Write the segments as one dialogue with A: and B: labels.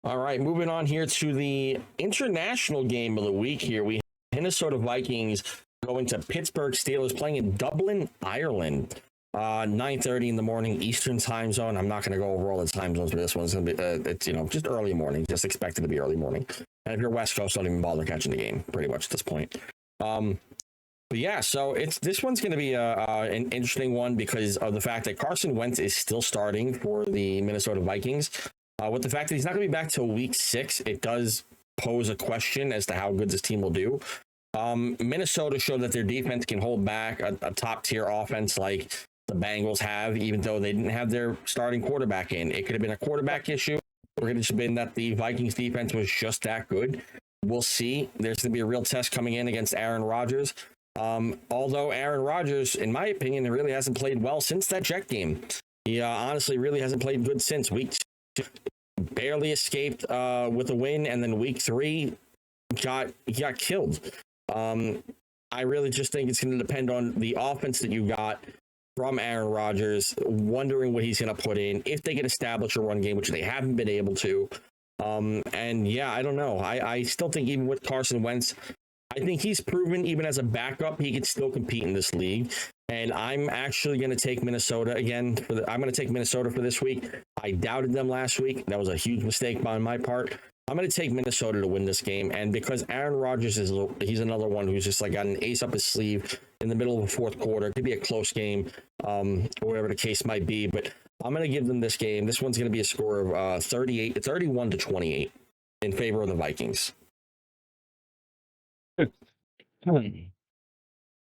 A: All right, moving on here to the international game of the week here. We have Minnesota Vikings going to Pittsburgh Steelers playing in Dublin, Ireland. 9:30 in the morning Eastern time zone. I'm not going to go over all the time zones for this one. It's going to be, it's, just early morning. Just expect it to be early morning. And if you're West Coast, don't even bother catching the game pretty much at this point. But yeah, so this one's going to be an interesting one because of the fact that Carson Wentz is still starting for the Minnesota Vikings. With the fact that he's not going to be back till week 6, it does pose a question as to how good this team will do. Minnesota showed that their defense can hold back a top tier offense like the Bengals have, even though they didn't have their starting quarterback in. It could have been a quarterback issue, or it could have been that the Vikings defense was just that good. We'll see. There's going to be a real test coming in against Aaron Rodgers. Although Aaron Rodgers, in my opinion, really hasn't played well since that Jet game. He honestly really hasn't played good since week 2. Barely escaped with a win, and then week 3 he got killed. I really just think it's going to depend on the offense that you got from Aaron Rodgers, wondering what he's going to put in, if they can establish a run game, which they haven't been able to. And yeah, I don't know. I still think even with Carson Wentz, I think he's proven even as a backup, he can still compete in this league. And I'm actually going to take Minnesota again. I'm going to take Minnesota for this week. I doubted them last week. That was a huge mistake on my part. I'm going to take Minnesota to win this game. And because Aaron Rodgers he's another one who's just like got an ace up his sleeve in the middle of the fourth quarter. It could be a close game, or whatever the case might be. But I'm going to give them this game. This one's going to be a score of 31-28 in favor of the Vikings.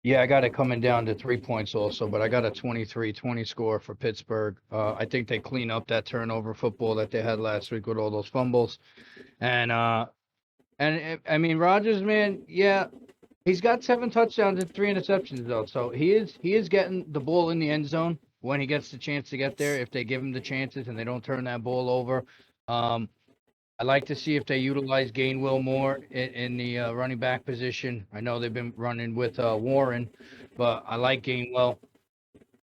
B: Yeah, I got it coming down to 3 points also, but I got a 23-20 score for Pittsburgh. I think they clean up that turnover football that they had last week with all those fumbles. And I mean, Rodgers, man, yeah, he's got 7 touchdowns and 3 interceptions though. So he is getting the ball in the end zone when he gets the chance to get there, if they give him the chances and they don't turn that ball over. I like to see if they utilize Gainwell more in the running back position. I know they've been running with Warren, but I like Gainwell.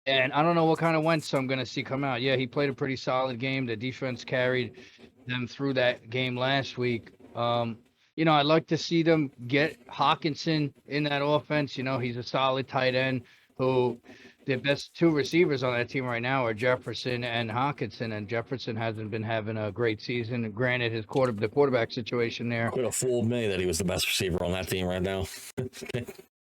B: And I don't know what kind of Wentz I'm going to see come out. Yeah, he played a pretty solid game. The defense carried them through that game last week. I'd like to see them get Hockenson in that offense. He's a solid tight end who the best 2 receivers on that team right now are Jefferson and Hockenson, and Jefferson hasn't been having a great season. Granted, the quarterback situation there
A: Could have fooled me that he was the best receiver on that team right now.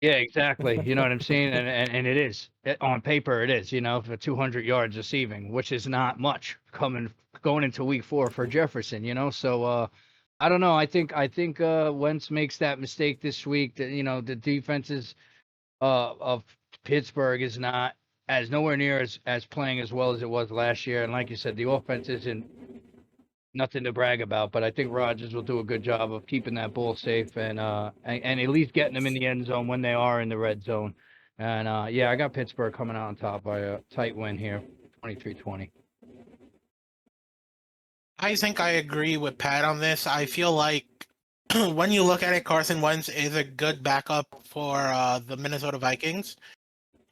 B: Yeah, exactly. You know what I'm saying? And it is. On paper, it is, for 200 yards receiving, which is not much going into week 4 for Jefferson, So I don't know. I think Wentz makes that mistake this week. That the defenses of Pittsburgh is nowhere near as playing as well as it was last year. And like you said, the offense isn't nothing to brag about, but I think Rodgers will do a good job of keeping that ball safe and at least getting them in the end zone when they are in the red zone. And I got Pittsburgh coming out on top by a tight win here, 23-20.
C: I think I agree with Pat on this. I feel like when you look at it, Carson Wentz is a good backup for the Minnesota Vikings.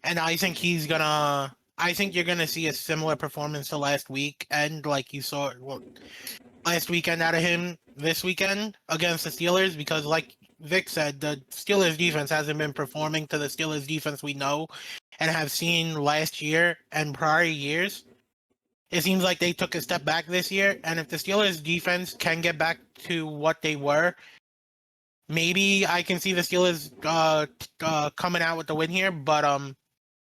C: And I think you're going to see a similar performance to last week. And like you saw last weekend out of him this weekend against the Steelers, because like Vic said, the Steelers defense hasn't been performing to the Steelers defense we know and have seen last year and prior years. It seems like they took a step back this year. And if the Steelers defense can get back to what they were, maybe I can see the Steelers coming out with the win here. But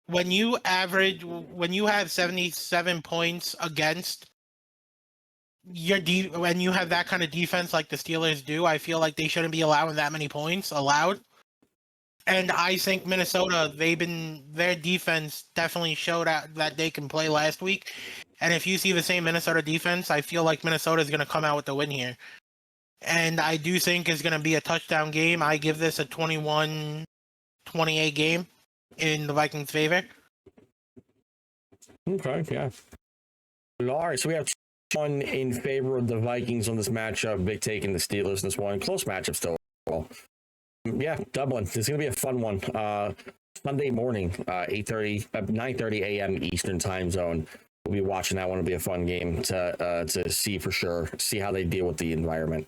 C: when you have 77 points against when you have that kind of defense like the Steelers do, I feel like they shouldn't be allowing that many points allowed. And I think Minnesota, their defense definitely showed out that they can play last week. And if you see the same Minnesota defense, I feel like Minnesota is going to come out with the win here. And I do think it's going to be a touchdown game. I give this a 21-28 game in the Vikings' favor.
A: Okay, yeah. All right, so we have one in favor of the Vikings on this matchup. Big taking the Steelers in this one. Close matchup still. Yeah, Dublin. This is going to be a fun one. Sunday morning, 9:30 a.m. Eastern time zone. we'll be watching that one. It'll be a fun game to see for sure. See how they deal with the environment.